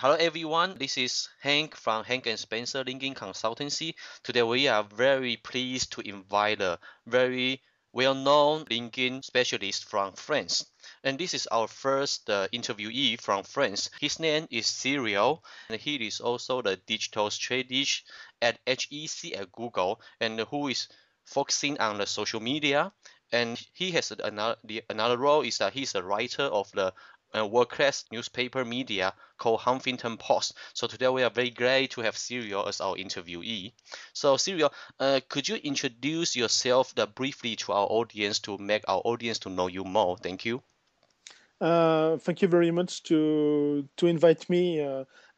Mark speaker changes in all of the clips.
Speaker 1: Hello everyone, this is Hank from Hank&Spencer LinkedIn Consultancy. Today we are very pleased to invite a very well-known LinkedIn specialist from France. And this is our first interviewee from France. His name is Cyril, and he is also the digital strategist at HEC at Google, and who is focusing on the social media. And he has another role is that he's a writer of the world-class newspaper media called Huffington Post. So today we are very glad to have Cyril as our interviewee. So Cyril, could you introduce yourself briefly to our audience to make our audience to know you more? Thank you.
Speaker 2: Thank you very much to invite me,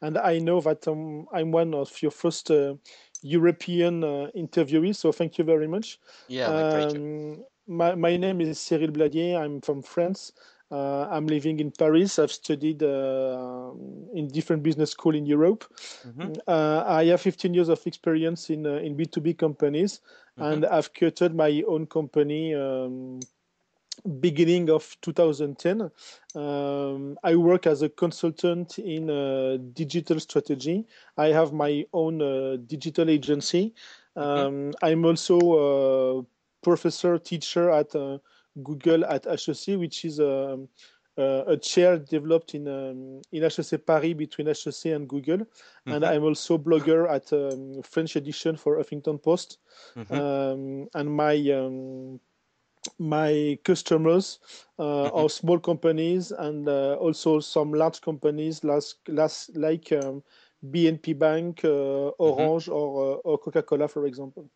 Speaker 2: and I know that I'm one of your first European interviewees, so thank you very much.
Speaker 1: Yeah, my pleasure.
Speaker 2: My name is Cyril Bladier. I'm from France. I'm living in Paris. I've studied in different business school in Europe.
Speaker 1: Mm-hmm,
Speaker 2: I have 15 years of experience in B2B companies,
Speaker 1: mm-hmm,
Speaker 2: and I've created my own company. Beginning of 2010. I work as a consultant in digital strategy. I have my own digital agency.
Speaker 1: mm-hmm,
Speaker 2: I'm also a professor teacher at Google at HEC, which is a chair developed in HEC Paris between HEC and Google. And
Speaker 1: mm-hmm,
Speaker 2: I'm also blogger at French edition for Huffington Post.
Speaker 1: mm-hmm,
Speaker 2: And my customers
Speaker 1: mm-hmm,
Speaker 2: are small companies and also some large companies like BNP Bank,
Speaker 1: mm-hmm.
Speaker 2: Orange, or Coca-Cola, for example.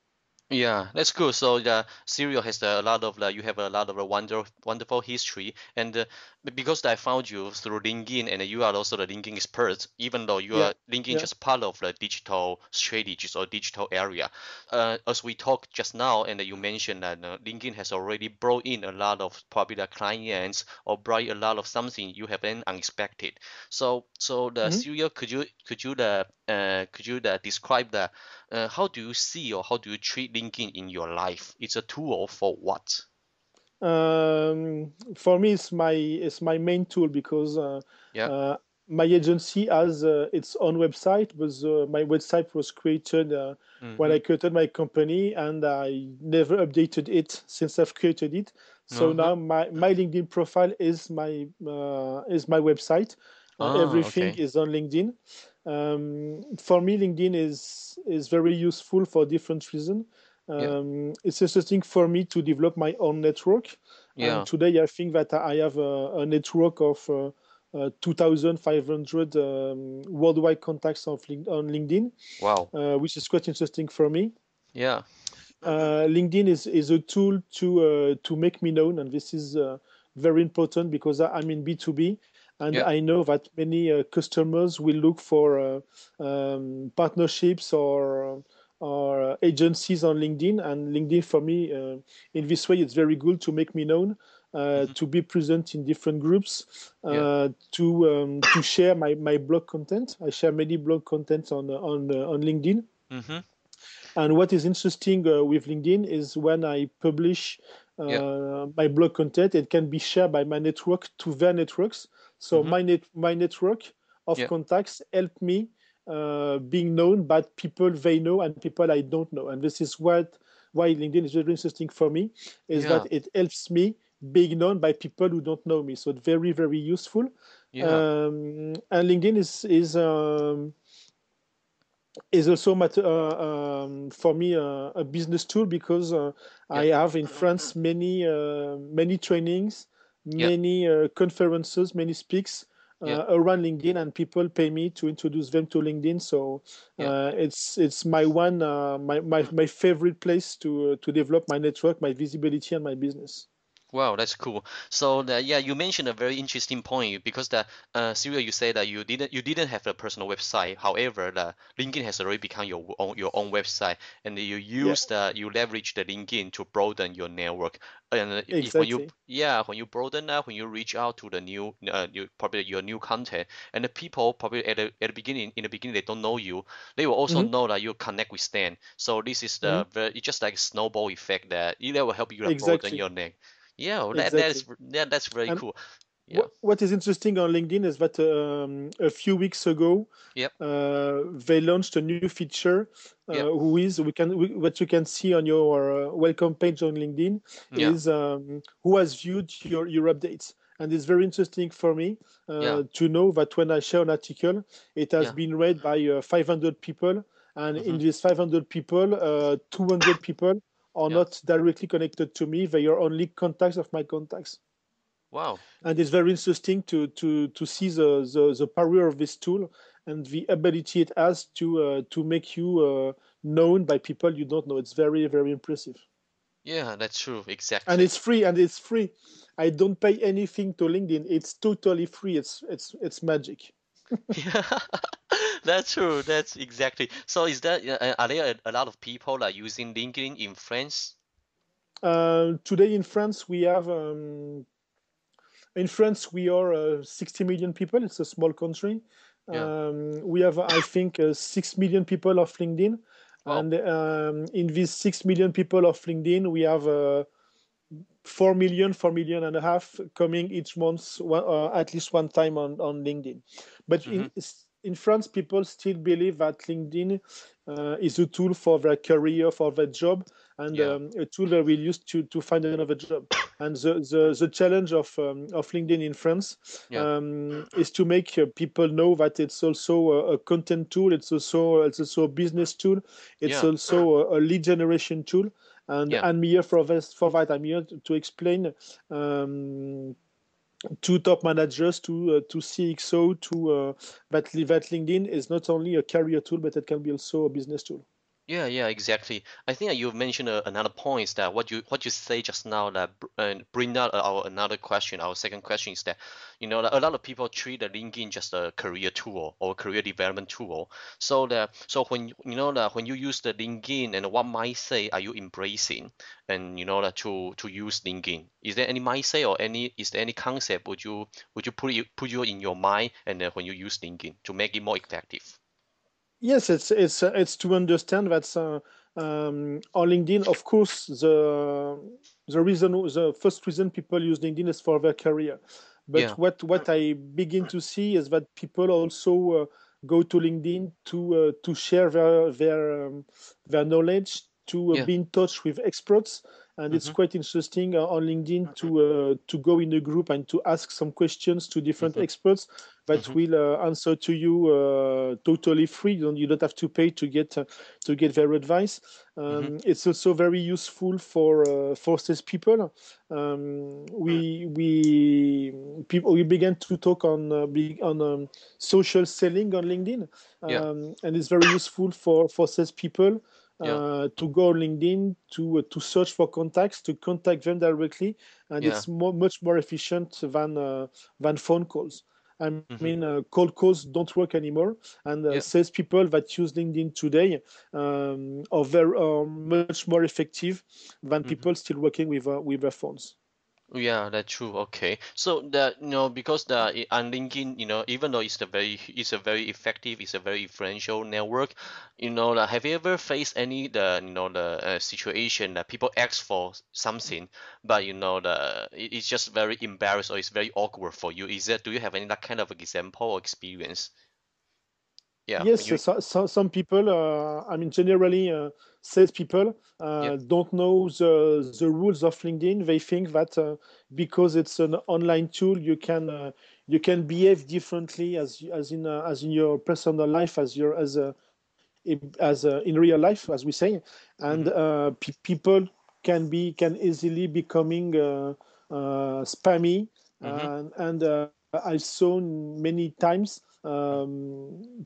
Speaker 1: Yeah, that's good. So the Serial has a lot of you have a lot of a wonderful history, and because I found you through LinkedIn, and you are also the LinkedIn expert, even though you
Speaker 2: Yeah,
Speaker 1: are LinkedIn
Speaker 2: yeah.
Speaker 1: just part of the digital strategies or digital area. As we talked just now, and you mentioned that LinkedIn has already brought in a lot of popular clients or brought a lot of something you have been unexpected. So the
Speaker 2: Mhm.
Speaker 1: Serial, could you describe the how do you see or how do you treat LinkedIn in your life? It's a tool for what?
Speaker 2: For me, it's my main tool because
Speaker 1: Yeah.
Speaker 2: uh, my agency has its own website, but my website was created when
Speaker 1: Mm-hmm.
Speaker 2: I created my company, and I never updated it since I've created it. So
Speaker 1: Uh-huh.
Speaker 2: now my LinkedIn profile is my website.
Speaker 1: Ah,
Speaker 2: Everything
Speaker 1: okay.
Speaker 2: is on LinkedIn. For me, LinkedIn is very useful for different reasons.
Speaker 1: Yeah.
Speaker 2: It's interesting for me to develop my own network. And
Speaker 1: Yeah.
Speaker 2: today, I think that I have a network of 2,500 worldwide contacts on LinkedIn,
Speaker 1: Wow.
Speaker 2: which is quite interesting for me.
Speaker 1: Yeah.
Speaker 2: LinkedIn is a tool to make me known, and this is very important because I'm in B2B, and
Speaker 1: Yeah.
Speaker 2: I know that many customers will look for partnerships or agencies on LinkedIn, and LinkedIn for me in this way it's very good to make me known.
Speaker 1: Mm-hmm.
Speaker 2: To be present in different groups,
Speaker 1: Yeah.
Speaker 2: to share my blog content. I share many blog contents on LinkedIn.
Speaker 1: Mm-hmm.
Speaker 2: And what is interesting with LinkedIn is when I publish
Speaker 1: Yeah.
Speaker 2: my blog content, it can be shared by my network to their networks. So
Speaker 1: Mm-hmm.
Speaker 2: my network of
Speaker 1: Yeah.
Speaker 2: contacts help me being known by people they know and people I don't know. And this is why LinkedIn is very interesting for me, is that
Speaker 1: Yeah.
Speaker 2: it helps me being known by people who don't know me. So it's very, very useful.
Speaker 1: Yeah.
Speaker 2: And LinkedIn is also for me a business tool because
Speaker 1: Yeah.
Speaker 2: I have in France many trainings,
Speaker 1: Yeah.
Speaker 2: many conferences, many speaks
Speaker 1: Yeah.
Speaker 2: around LinkedIn, and people pay me to introduce them to LinkedIn. So
Speaker 1: Yeah.
Speaker 2: it's my one my favorite place to develop my network, my visibility, and my business.
Speaker 1: Wow, that's cool. So yeah, you mentioned a very interesting point because Cyril, you said that you didn't have a personal website. However, the LinkedIn has already become your own website, and
Speaker 2: Yeah,
Speaker 1: you leverage the LinkedIn to broaden your network. And if when you
Speaker 2: exactly,
Speaker 1: yeah when you broaden that when you reach out to the probably your new content, and the people probably at the beginning in the beginning they don't know you, they will also
Speaker 2: hmm
Speaker 1: know that you connect with them. So this is
Speaker 2: hmm
Speaker 1: it's just like a snowball effect that will help you to broaden
Speaker 2: exactly,
Speaker 1: your net. Yeah, well,
Speaker 2: exactly.
Speaker 1: that's very
Speaker 2: And
Speaker 1: cool. Yeah.
Speaker 2: What is interesting on LinkedIn is that a few weeks ago
Speaker 1: Yep.
Speaker 2: they launched a new feature.
Speaker 1: Yep.
Speaker 2: What you can see on your welcome page on LinkedIn
Speaker 1: Yeah.
Speaker 2: is who has viewed your updates. And it's very interesting for me
Speaker 1: Yeah.
Speaker 2: to know that when I share an article, it has
Speaker 1: Yeah.
Speaker 2: been read by 500 people, and in
Speaker 1: Mhm.
Speaker 2: these 500 people, 200 people are
Speaker 1: Yeah.
Speaker 2: not directly connected to me. They are only contacts of my contacts.
Speaker 1: Wow.
Speaker 2: And it's very interesting to see the power of this tool and the ability it has to make you known by people you don't know. It's very, very impressive.
Speaker 1: Yeah, that's true.
Speaker 2: And
Speaker 1: Exactly.
Speaker 2: it's free. I don't pay anything to LinkedIn. It's totally free. It's magic.
Speaker 1: Yeah, that's true. That's exactly. So is that are there a lot of people like using LinkedIn in France?
Speaker 2: Today in France, we are 60 million people. It's a small country.
Speaker 1: Yeah.
Speaker 2: We have, I think, 6 million people of LinkedIn.
Speaker 1: Wow.
Speaker 2: And in these 6 million people of LinkedIn, we have 4 million and a half coming each month, at least one time on LinkedIn. But
Speaker 1: Mm-hmm.
Speaker 2: in France, people still believe that LinkedIn is a tool for their career, for their job, and
Speaker 1: Yeah.
Speaker 2: a tool they will use to find another job. And the challenge of LinkedIn in France
Speaker 1: Yeah.
Speaker 2: is to make people know that it's also a content tool, it's also a business tool, it's
Speaker 1: Yeah.
Speaker 2: also a lead generation tool, and
Speaker 1: Yeah.
Speaker 2: I'm here for this. For that, I'm here to explain um, to top managers, to CXO, that LinkedIn is not only a career tool, but it can be also a business tool.
Speaker 1: Yeah, yeah, exactly. I think that you've mentioned another point is that what you say just now that bring out our another question. Our second question is that that a lot of people treat the LinkedIn just a career tool or career development tool. So when that when you use the LinkedIn and what mindset are you embracing and that to use LinkedIn? Is there any mindset or is there any concept would you put you in your mind and when you use LinkedIn to make it more effective?
Speaker 2: Yes, it's to understand that on LinkedIn, of course, the first reason people use LinkedIn is for their career. But
Speaker 1: Yeah.
Speaker 2: what I begin to see is that people also go to LinkedIn to share their knowledge, to
Speaker 1: Yeah.
Speaker 2: be in touch with experts, and it's
Speaker 1: Mm-hmm.
Speaker 2: quite interesting on LinkedIn to go in a group and to ask some questions to different
Speaker 1: Mm-hmm.
Speaker 2: experts that
Speaker 1: Mm-hmm.
Speaker 2: will answer to you totally free. You don't have to pay to get their advice.
Speaker 1: Mm-hmm.
Speaker 2: It's also very useful for sales people. We began to talk on social selling on LinkedIn,
Speaker 1: Yeah.
Speaker 2: and it's very useful for sales people
Speaker 1: Yeah.
Speaker 2: to go on LinkedIn to search for contacts, to contact them directly, and
Speaker 1: Yeah.
Speaker 2: it's much more efficient than phone calls. I
Speaker 1: Mm-hmm.
Speaker 2: mean, cold calls don't work anymore, and
Speaker 1: Yeah.
Speaker 2: salespeople that use LinkedIn today are much more effective than
Speaker 1: Mm-hmm.
Speaker 2: people still working with their phones.
Speaker 1: Yeah, that's true. Okay. So that because on LinkedIn, even though it's a very effective, it's a very influential network, have you ever faced any the situation that people ask for something, but it's just very embarrassed or it's very awkward for you? Do you have any that kind of example or experience? Yeah, when
Speaker 2: Yes,
Speaker 1: you
Speaker 2: some people, generally, salespeople
Speaker 1: yeah.
Speaker 2: don't know the rules of LinkedIn. They think that because it's an online tool, you can behave differently as in your personal life, as in real life, as we say, and
Speaker 1: Mm-hmm.
Speaker 2: people can easily becoming spammy,
Speaker 1: Mm-hmm.
Speaker 2: and I've seen many times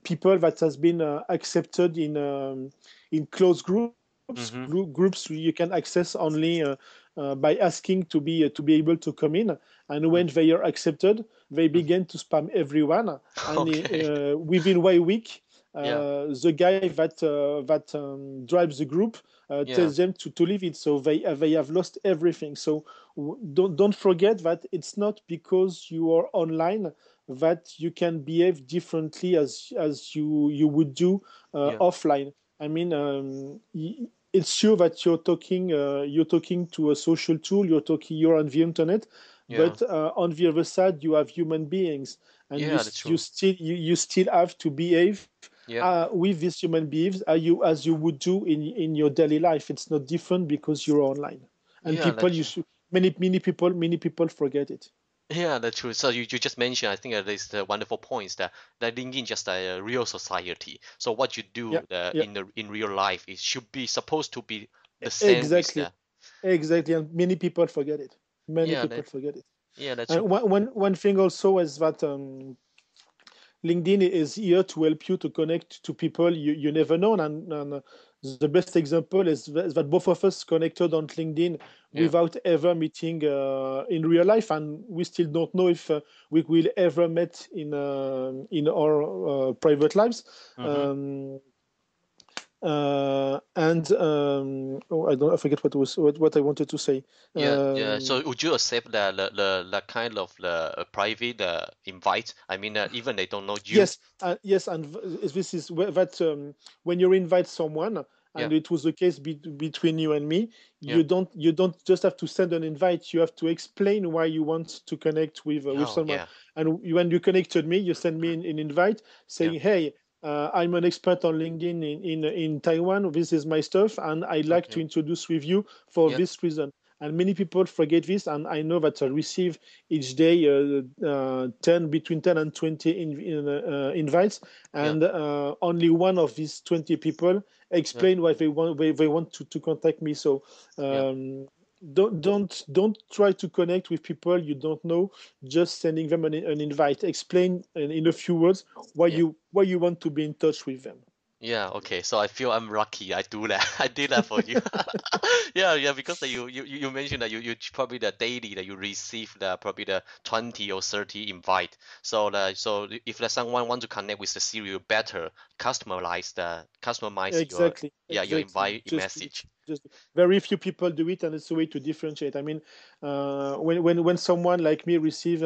Speaker 2: people that has been accepted in closed
Speaker 1: Mm-hmm.
Speaker 2: groups you can access only by asking to be able to come in, and when
Speaker 1: Mm-hmm.
Speaker 2: they are accepted, they begin to spam everyone, and
Speaker 1: Okay.
Speaker 2: within 1 week,
Speaker 1: Yeah.
Speaker 2: the guy that drives the group
Speaker 1: Yeah.
Speaker 2: tells them to leave it, so they have lost everything. So don't forget that it's not because you are online that you can behave differently as you would do
Speaker 1: Yeah.
Speaker 2: offline. I mean, it's sure that you're talking to a social tool. You're on the internet,
Speaker 1: Yeah.
Speaker 2: but on the other side you have human beings, and
Speaker 1: Yeah, that's true.
Speaker 2: you still have to behave
Speaker 1: Yeah.
Speaker 2: with these human beings as you would do in your daily life. It's not different because you're online, and
Speaker 1: Yeah,
Speaker 2: people you
Speaker 1: that's
Speaker 2: should many people forget it.
Speaker 1: yeah, that's true. So you just mentioned, I think this is the wonderful points that LinkedIn just a real society. So what you
Speaker 2: Yeah,
Speaker 1: do
Speaker 2: yeah,
Speaker 1: in real life, it should be supposed to be the same with
Speaker 2: exactly,
Speaker 1: the
Speaker 2: exactly, and many people forget it. Many
Speaker 1: yeah
Speaker 2: people
Speaker 1: that
Speaker 2: forget it.
Speaker 1: yeah that's true.
Speaker 2: And one thing also is that LinkedIn is here to help you to connect to people you never known. And the best example is that both of us connected on LinkedIn
Speaker 1: Yeah.
Speaker 2: without ever meeting in real life, and we still don't know if we will ever meet in our private lives.
Speaker 1: Mm-hmm.
Speaker 2: Um, and oh, I forget what I wanted to say.
Speaker 1: Yeah, yeah.
Speaker 2: Um,
Speaker 1: So would you accept the kind of the private invite? I mean, even they don't know you.
Speaker 2: Yes, yes, and this is that when you invite someone,
Speaker 1: Yeah.
Speaker 2: and it was the case between you and me,
Speaker 1: Yeah.
Speaker 2: you don't just have to send an invite. You have to explain why you want to connect with
Speaker 1: Oh,
Speaker 2: someone.
Speaker 1: yeah.
Speaker 2: And when you connected me, you send me an invite
Speaker 1: Yeah.
Speaker 2: saying, "Hey, I'm an expert on LinkedIn in Taiwan. This is my stuff, and I'd like to
Speaker 1: Okay.
Speaker 2: introduce with you for
Speaker 1: Yeah.
Speaker 2: this reason." And many people forget this, and I know that I receive each day 10 between 10 and 20 invites,
Speaker 1: Yeah.
Speaker 2: and only one of these 20 people
Speaker 1: Yeah.
Speaker 2: explain why they want to contact me. So
Speaker 1: Yeah.
Speaker 2: um, don't try to connect with people you don't know. Just sending them an invite. Explain in a few words
Speaker 1: Yeah.
Speaker 2: why you want to be in touch with them.
Speaker 1: Yeah, okay. So I feel I'm lucky. I do that. I did that for you. Yeah, yeah. Because you mentioned that probably the daily that you receive the probably the 20 or 30 invite. So if there's someone want to connect with the Cyril, better customize your
Speaker 2: Exactly,
Speaker 1: yeah your
Speaker 2: exactly.
Speaker 1: invite
Speaker 2: Just do it.
Speaker 1: message.
Speaker 2: Just very few people do it, and it's a way to differentiate. I mean, when someone like me receive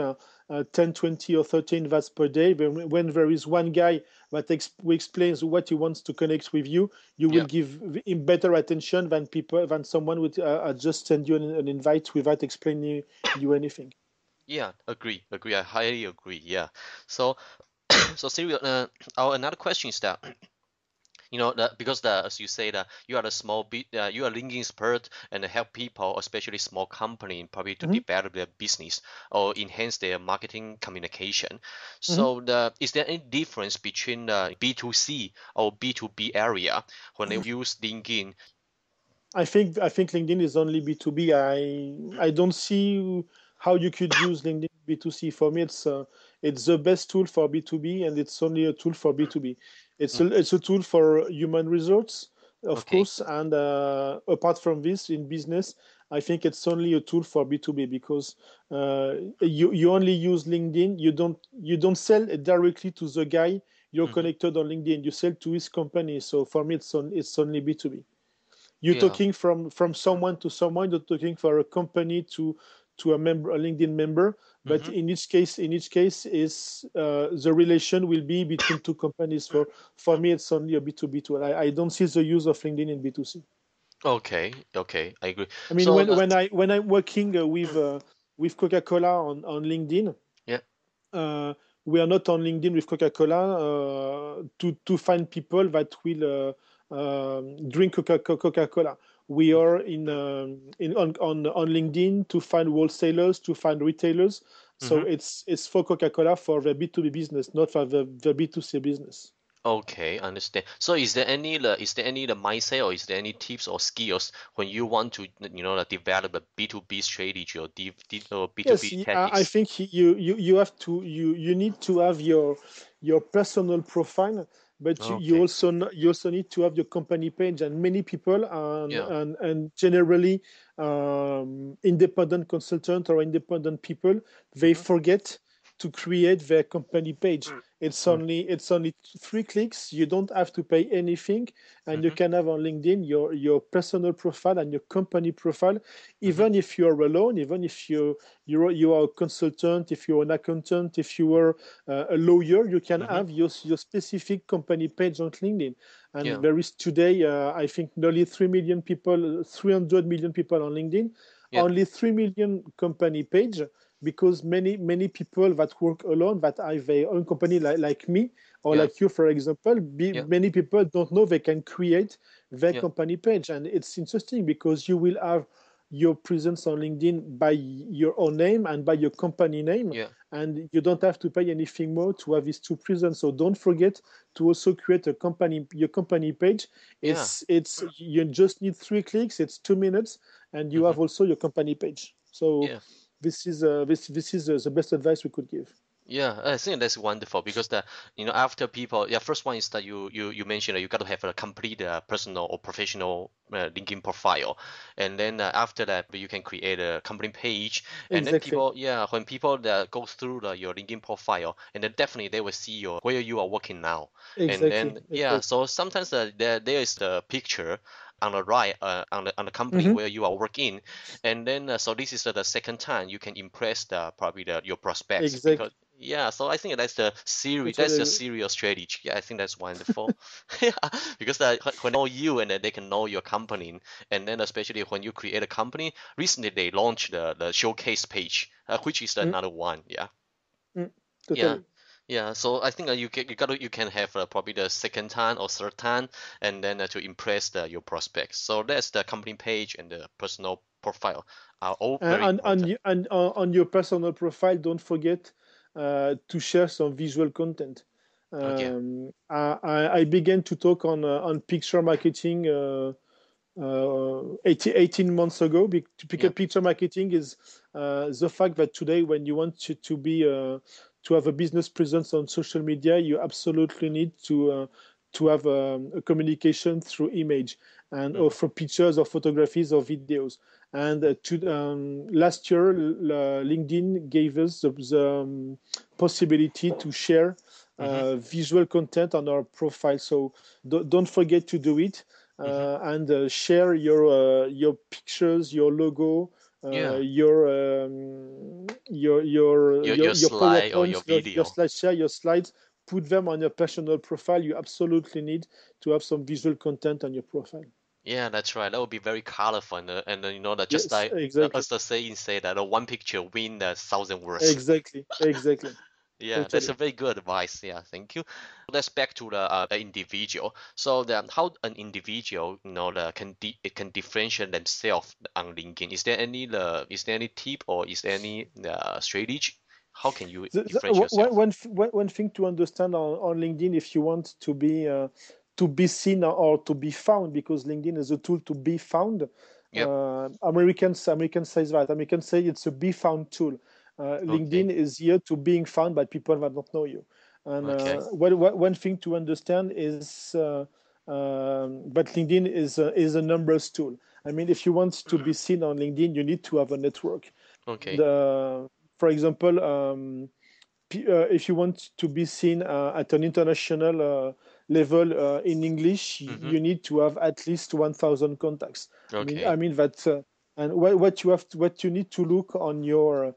Speaker 2: 10, 20, or 13 watts per day, when there is one guy that who explains what he wants to connect with you, you will
Speaker 1: Yeah,
Speaker 2: give him better attention than someone would just send you an invite without explaining you anything.
Speaker 1: yeah. Agree. I highly agree. Yeah. So so Cyril, our another question is that that because as you say that you are a you are linking expert and help people, especially small company, probably to
Speaker 2: Hmm.
Speaker 1: develop their business or enhance their marketing communication.
Speaker 2: Hmm.
Speaker 1: So is there any difference between B2C or B2B area when they use LinkedIn?
Speaker 2: I think LinkedIn is only B2B. I don't see how you could use LinkedIn B2C. For me, it's the best tool for B2B, and it's only a tool for B2B.
Speaker 1: Mm,
Speaker 2: It's a tool for human resource, of
Speaker 1: okay.
Speaker 2: course, and apart from this, in business, I think it's only a tool for B2B because you only use LinkedIn. You don't sell directly to the guy you're
Speaker 1: Hmm.
Speaker 2: connected on LinkedIn. You sell to his company. So for me, it's only B2B. You're
Speaker 1: Yeah.
Speaker 2: talking from someone to someone. You're talking for a company to a member, a LinkedIn member. But
Speaker 1: Hmm.
Speaker 2: in each case is the relation will be between two companies. For me, it's only a B2B tool. I don't see the use of LinkedIn in B2C.
Speaker 1: Okay. Okay. I agree.
Speaker 2: I mean,
Speaker 1: So
Speaker 2: when I'm working with Coca-Cola on LinkedIn,
Speaker 1: yeah.
Speaker 2: uh, we are not on LinkedIn with Coca-Cola to find people that will drink Coca-Cola. We
Speaker 1: Mhm.
Speaker 2: are in on LinkedIn to find wholesalers, to find retailers. So
Speaker 1: Mhm.
Speaker 2: it's for Coca-Cola for the B2B business, not for the B2C business.
Speaker 1: Okay, understand. So is there any the mindset or is there any tips or skills when you want to develop a B2B strategy or or
Speaker 2: Yes,
Speaker 1: B2B
Speaker 2: I
Speaker 1: tactics?
Speaker 2: think you have to you need to have your personal profile, but
Speaker 1: Okay.
Speaker 2: you also need to have your company page. And many people
Speaker 1: Yeah.
Speaker 2: and generally independent consultant or independent people, they
Speaker 1: Mhm.
Speaker 2: forget to create their company page.
Speaker 1: Mm.
Speaker 2: It's only 3 clicks. You don't have to pay anything, and you
Speaker 1: Mhm.
Speaker 2: can have on LinkedIn your personal profile and your company profile,
Speaker 1: Mhm.
Speaker 2: even if you're alone, even if you are a consultant, if you're an accountant, if you are a lawyer, you can
Speaker 1: Mhm.
Speaker 2: have your specific company page on LinkedIn. And
Speaker 1: Yeah.
Speaker 2: there is today, I think, nearly 3 million people, 300 million people on LinkedIn,
Speaker 1: Yeah.
Speaker 2: only 3 million company page. because many people that work alone, that have their own company, like me or
Speaker 1: Yeah.
Speaker 2: like you, for example,
Speaker 1: Yeah.
Speaker 2: many people don't know they can create their
Speaker 1: Yeah.
Speaker 2: company page. And it's interesting because you will have your presence on LinkedIn by your own name and by your company name,
Speaker 1: Yeah.
Speaker 2: and you don't have to pay anything more to have these two presents. So don't forget to also create a company your company page.
Speaker 1: Yeah.
Speaker 2: It's you just need 3 clicks, it's 2 minutes, and you
Speaker 1: Hmm.
Speaker 2: have also your company page. So
Speaker 1: Yeah.
Speaker 2: this is the best advice we could give.
Speaker 1: Yeah, I think that's wonderful because after people, yeah, first one is that you mentioned that you got to have a complete personal or professional LinkedIn profile, and then after that you can create a company page, and then
Speaker 2: Exactly,
Speaker 1: people, yeah, when people that go through your LinkedIn profile, and then definitely they will see your where you are working now, and
Speaker 2: exactly,
Speaker 1: then yeah,
Speaker 2: exactly.
Speaker 1: so sometimes there is the picture on the right on the company
Speaker 2: Hmm.
Speaker 1: where you are working, and then so this is the second time you can impress probably your prospects because
Speaker 2: Exactly.
Speaker 1: yeah, so I think that's the
Speaker 2: Totally.
Speaker 1: serial strategy. Yeah, I think that's wonderful. Yeah, because when they know you and then they can know your company, and then especially when you create a company, recently they launched the showcase page, which is
Speaker 2: Mm,
Speaker 1: another one. Yeah,
Speaker 2: mm,
Speaker 1: yeah,
Speaker 2: totally.
Speaker 1: yeah. So I think you can have probably the second time or third time, and then to impress your prospects. So that's the company page and the personal profile are all very important.
Speaker 2: And on your personal profile, don't forget to share some visual content.
Speaker 1: Okay.
Speaker 2: I began to talk on picture marketing 18 months ago. Because
Speaker 1: Yeah.
Speaker 2: picture marketing is the fact that today, when you want to be to have a business presence on social media, you absolutely need to have a communication through image and or
Speaker 1: Mm-hmm.
Speaker 2: for pictures or photographies or videos. And last year, LinkedIn gave us the possibility to share
Speaker 1: Mm-hmm.
Speaker 2: visual content on our profile. So don't forget to do it,
Speaker 1: Mm-hmm.
Speaker 2: and share your pictures, your logo,
Speaker 1: Yeah. Your
Speaker 2: your
Speaker 1: slide or your
Speaker 2: PowerPoints, your
Speaker 1: video.
Speaker 2: slide share, your slides. Put them on your personal profile. You absolutely need to have some visual content on your profile.
Speaker 1: Yeah, that's right. That would be very colorful, and that just
Speaker 2: Yes,
Speaker 1: like
Speaker 2: exactly,
Speaker 1: as the saying say that one picture win the thousand words.
Speaker 2: exactly,
Speaker 1: Yeah, that's a
Speaker 2: totally.
Speaker 1: very good advice. Yeah, thank you. Let's back to the individual. So then, how an individual, it can differentiate themselves on LinkedIn. Is there any tip or is there any strategy? How can you differentiate yourself?
Speaker 2: One thing to understand on LinkedIn, if you want to be seen or to be found, because LinkedIn is a tool to be found.
Speaker 1: Yep.
Speaker 2: Americans says that. Americans say it's a be found tool.
Speaker 1: Okay.
Speaker 2: LinkedIn is here to being found by people that don't know you. And
Speaker 1: Okay.
Speaker 2: one thing to understand is, but LinkedIn is a numbers tool. I mean, if you want to be seen on LinkedIn, you need to have a network.
Speaker 1: Okay.
Speaker 2: The, for example, if you want to be seen at an international level in English,
Speaker 1: Mm-hmm.
Speaker 2: you need to have at least 1,000 contacts. I
Speaker 1: Okay.
Speaker 2: mean that, and what you need to look on the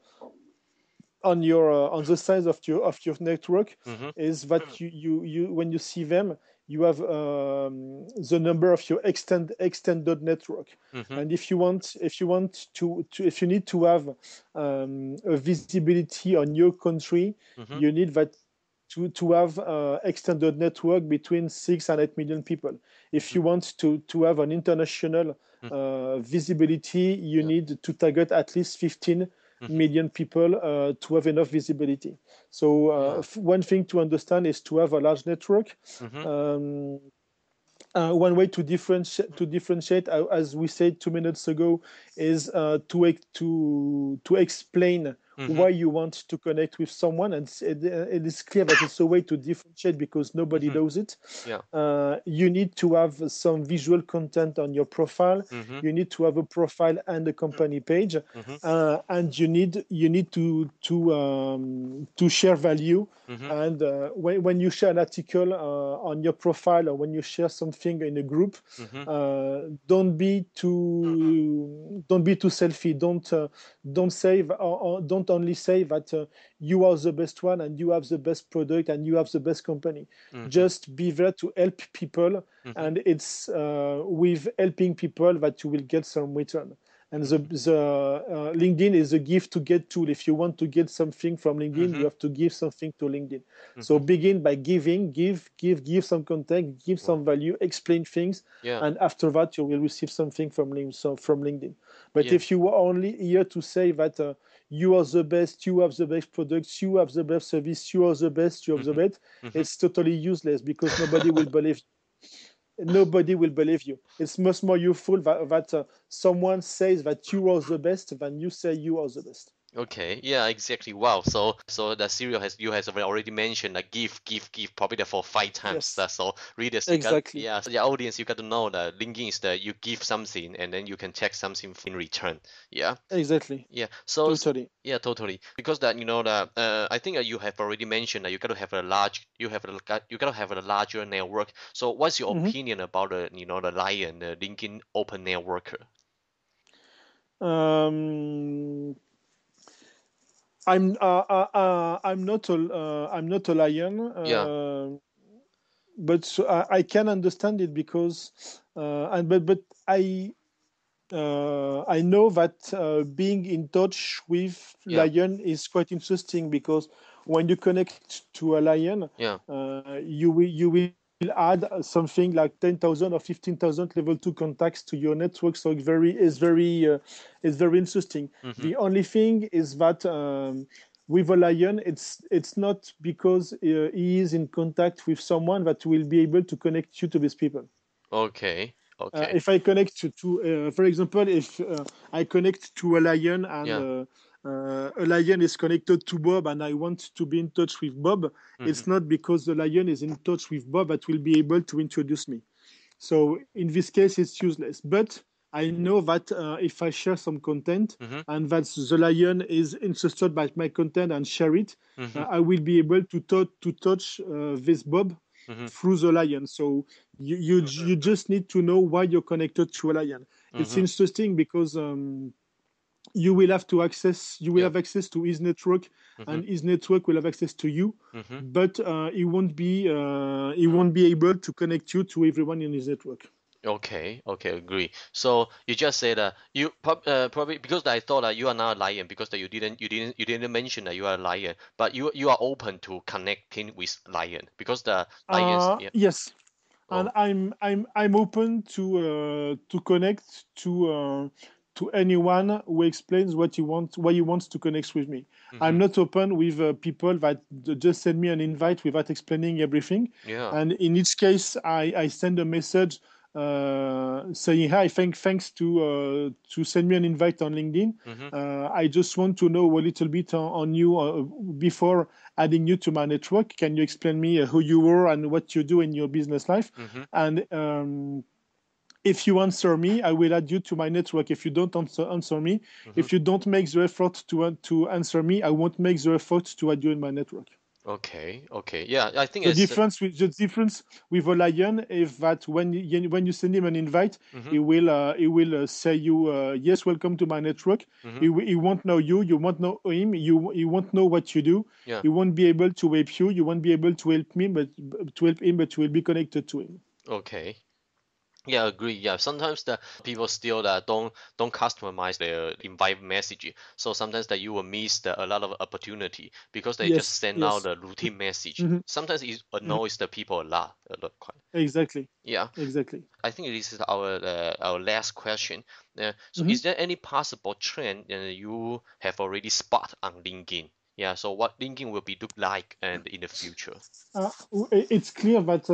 Speaker 2: size of your network
Speaker 1: Mm-hmm.
Speaker 2: is that you when you see them, you have the number of your extended network.
Speaker 1: Mm-hmm.
Speaker 2: And if you want if you need to have a visibility on your country,
Speaker 1: Mm-hmm.
Speaker 2: you need that to have extended network between 6 and 8 million people. If
Speaker 1: Mm-hmm.
Speaker 2: you want to have an international visibility, you
Speaker 1: Yeah.
Speaker 2: need to target at least 15
Speaker 1: Mm-hmm.
Speaker 2: million people to have enough visibility. So
Speaker 1: Yeah.
Speaker 2: one thing to understand is to have a large network.
Speaker 1: Mm-hmm.
Speaker 2: Um, one way to differentiate, as we said 2 minutes ago, is to explain
Speaker 1: Mm-hmm.
Speaker 2: why you want to connect with someone, and it is clear that it's a way to differentiate because nobody
Speaker 1: Mm-hmm.
Speaker 2: knows it.
Speaker 1: Yeah.
Speaker 2: You need to have some visual content on your profile.
Speaker 1: Mm-hmm.
Speaker 2: You need to have a profile and a company page,
Speaker 1: Mm-hmm.
Speaker 2: and you need to share value.
Speaker 1: Mm-hmm.
Speaker 2: And when you share an article on your profile, or when you share something in a group,
Speaker 1: Mm-hmm.
Speaker 2: don't be too selfie. Don't say or don't only say that you are the best one and you have the best product and you have the best company.
Speaker 1: Mm-hmm.
Speaker 2: Just be there to help people,
Speaker 1: Mm-hmm.
Speaker 2: and it's with helping people that you will get some return. And the LinkedIn is a gift to get tool. If you want to get something from LinkedIn, you
Speaker 1: Mm-hmm.
Speaker 2: have to give something to LinkedIn. So
Speaker 1: Mm-hmm.
Speaker 2: begin by giving, give some content, give
Speaker 1: Wow.
Speaker 2: some value, explain things,
Speaker 1: Yeah.
Speaker 2: and after that you will receive something from from LinkedIn. But
Speaker 1: Yeah.
Speaker 2: if you were only here to say that you are the best, you have the best products, you have the best service, you are the best, you have the
Speaker 1: Mm-hmm.
Speaker 2: best,
Speaker 1: Mm-hmm.
Speaker 2: it's totally useless because nobody will believe you. It's much more useful that someone says that you are the best than you say you are the best.
Speaker 1: Okay, yeah, exactly. Wow. So the Cyril has you has already mentioned like give probably the for 5 times.
Speaker 2: Yes,
Speaker 1: So readers, you got
Speaker 2: exactly,
Speaker 1: yeah, so the audience, you got to know that LinkedIn is that you give something and then you can check something in return. Yeah,
Speaker 2: exactly,
Speaker 1: yeah. So
Speaker 2: totally.
Speaker 1: yeah, totally. Because that that I think you have already mentioned that you got to have a large you got to have a larger network. So what's your
Speaker 2: Mhm.
Speaker 1: opinion about the the Lion, the LinkedIn Open Networker?
Speaker 2: Um, I'm not a lion,
Speaker 1: Yeah,
Speaker 2: but so I can understand it because and but I know that being in touch with
Speaker 1: yeah,
Speaker 2: lion is quite interesting because when you connect to a lion,
Speaker 1: yeah.
Speaker 2: you will add something like 10,000 or 15,000 level 2 contacts to your network. So it's very interesting.
Speaker 1: Mm-hmm.
Speaker 2: The only thing is that with a lion, it's not because he is in contact with someone that will be able to connect you to these people.
Speaker 1: Okay, okay.
Speaker 2: If I connect for example, if I connect to a lion and
Speaker 1: Yeah.
Speaker 2: a lion is connected to Bob and I want to be in touch with Bob,
Speaker 1: Mm-hmm.
Speaker 2: it's not because the lion is in touch with Bob that will be able to introduce me. So in this case, it's useless. But I know that if I share some content
Speaker 1: Mm-hmm.
Speaker 2: and that the lion is interested by my content and share it,
Speaker 1: Mm-hmm.
Speaker 2: I will be able to touch this Bob
Speaker 1: Mm-hmm.
Speaker 2: through the lion. So you just need to know why you're connected to a lion. It's
Speaker 1: Mm-hmm.
Speaker 2: interesting because you will
Speaker 1: Yeah.
Speaker 2: have access to his network,
Speaker 1: Mm-hmm.
Speaker 2: and his network will have access to you,
Speaker 1: Mm-hmm.
Speaker 2: but he won't be able to connect you to everyone in his network.
Speaker 1: Okay. Okay. Agree. So you just said probably because I thought that you are not a lion because that you didn't mention that you are a lion, but you are open to connecting with lion because the lions. Yeah.
Speaker 2: Yes, and
Speaker 1: Oh.
Speaker 2: I'm open to connect to anyone who explains what he wants, why he wants to connect with me. I'm
Speaker 1: Mm-hmm.
Speaker 2: not open with people that just send me an invite without explaining everything.
Speaker 1: Yeah.
Speaker 2: And in each case, I send a message saying hi, thanks to send me an invite on LinkedIn.
Speaker 1: Mm-hmm.
Speaker 2: I just want to know a little bit on you before adding you to my network. Can you explain me who you are and what you do in your business life?
Speaker 1: Mm-hmm.
Speaker 2: And if you answer me, I will add you to my network. If you don't answer me,
Speaker 1: Mm-hmm.
Speaker 2: if you don't make the effort to answer me, I won't make the effort to add you in my network.
Speaker 1: Okay. Okay. Yeah. I think
Speaker 2: The
Speaker 1: it's.
Speaker 2: difference with a lion is that when you send him an invite,
Speaker 1: Mm-hmm.
Speaker 2: he will say you yes, welcome to my network.
Speaker 1: Mm-hmm.
Speaker 2: He won't know you, you won't know him, he won't know what you do.
Speaker 1: Yeah.
Speaker 2: He won't be able to help you, you won't be able to help me, but to help him, but you will be connected to him.
Speaker 1: Okay. Yeah, agree. Yeah, sometimes the people still don't customize their invite message. So sometimes that you will miss a lot of opportunity because they just
Speaker 2: Yes,
Speaker 1: send out
Speaker 2: yes.
Speaker 1: the routine message.
Speaker 2: Mhm,
Speaker 1: Sometimes it
Speaker 2: mhm.
Speaker 1: annoys the people a lot quite.
Speaker 2: Exactly,
Speaker 1: Yeah,
Speaker 2: exactly.
Speaker 1: I think this is our last question. So
Speaker 2: Mhm.
Speaker 1: is there any possible trend you have already spot on LinkedIn? Yeah, so what LinkedIn will be look like and in the future?
Speaker 2: It's clear that,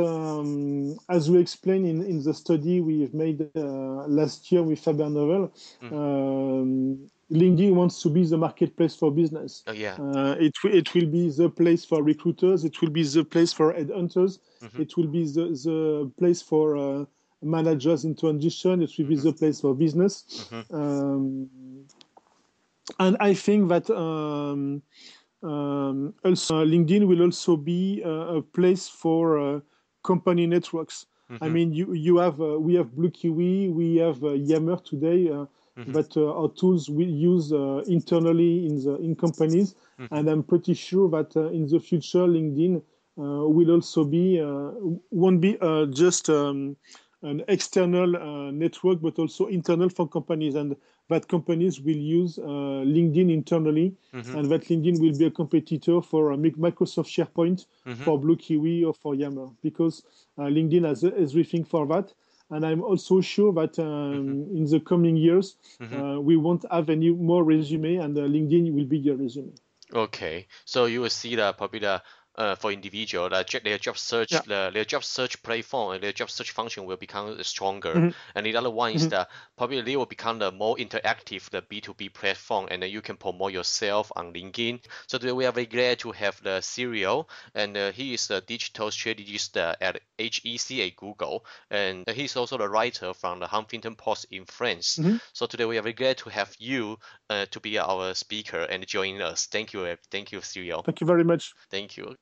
Speaker 2: as we explained in the study we've made last year with Faber Novel,
Speaker 1: Mm.
Speaker 2: LinkedIn wants to be the marketplace for business.
Speaker 1: Oh yeah.
Speaker 2: It will be the place for recruiters. It will be the place for headhunters.
Speaker 1: Mm-hmm.
Speaker 2: It will be the place for managers in transition. It will be
Speaker 1: Mm-hmm.
Speaker 2: the place for business.
Speaker 1: Mm-hmm.
Speaker 2: Um, and I think that also LinkedIn will also be a place for company networks. I
Speaker 1: Mm-hmm.
Speaker 2: mean, you have we have Blue Kiwi, we have Yammer today,
Speaker 1: Mm-hmm.
Speaker 2: that our tools we use internally in companies,
Speaker 1: Mm-hmm.
Speaker 2: and I'm pretty sure that in the future LinkedIn will also be won't be just an external network, but also internal for companies, and that companies will use LinkedIn internally,
Speaker 1: Mm-hmm.
Speaker 2: and that LinkedIn will be a competitor for Microsoft SharePoint,
Speaker 1: Mm-hmm.
Speaker 2: for Blue Kiwi, or for Yammer, because LinkedIn has everything for that. And I'm also sure that
Speaker 1: Mm-hmm.
Speaker 2: in the coming years,
Speaker 1: Mm-hmm.
Speaker 2: we won't have any more resume, and LinkedIn will be your resume.
Speaker 1: Okay, so you will see the probably the for individual their job search
Speaker 2: Yeah.
Speaker 1: their job search platform and their job search function will become stronger,
Speaker 2: Mhm,
Speaker 1: and the other one is
Speaker 2: mhm.
Speaker 1: that probably they will become the more interactive the B2B platform, and then you can promote yourself on LinkedIn. So today we are very glad to have the Cyril, and he is a digital strategist at HEC at Google, and he's also the writer from the Huffington Post in France.
Speaker 2: Mhm.
Speaker 1: So today we are very glad to have you to be our speaker and join us. Thank you, Cyril.
Speaker 2: Thank you very much.
Speaker 1: Thank you.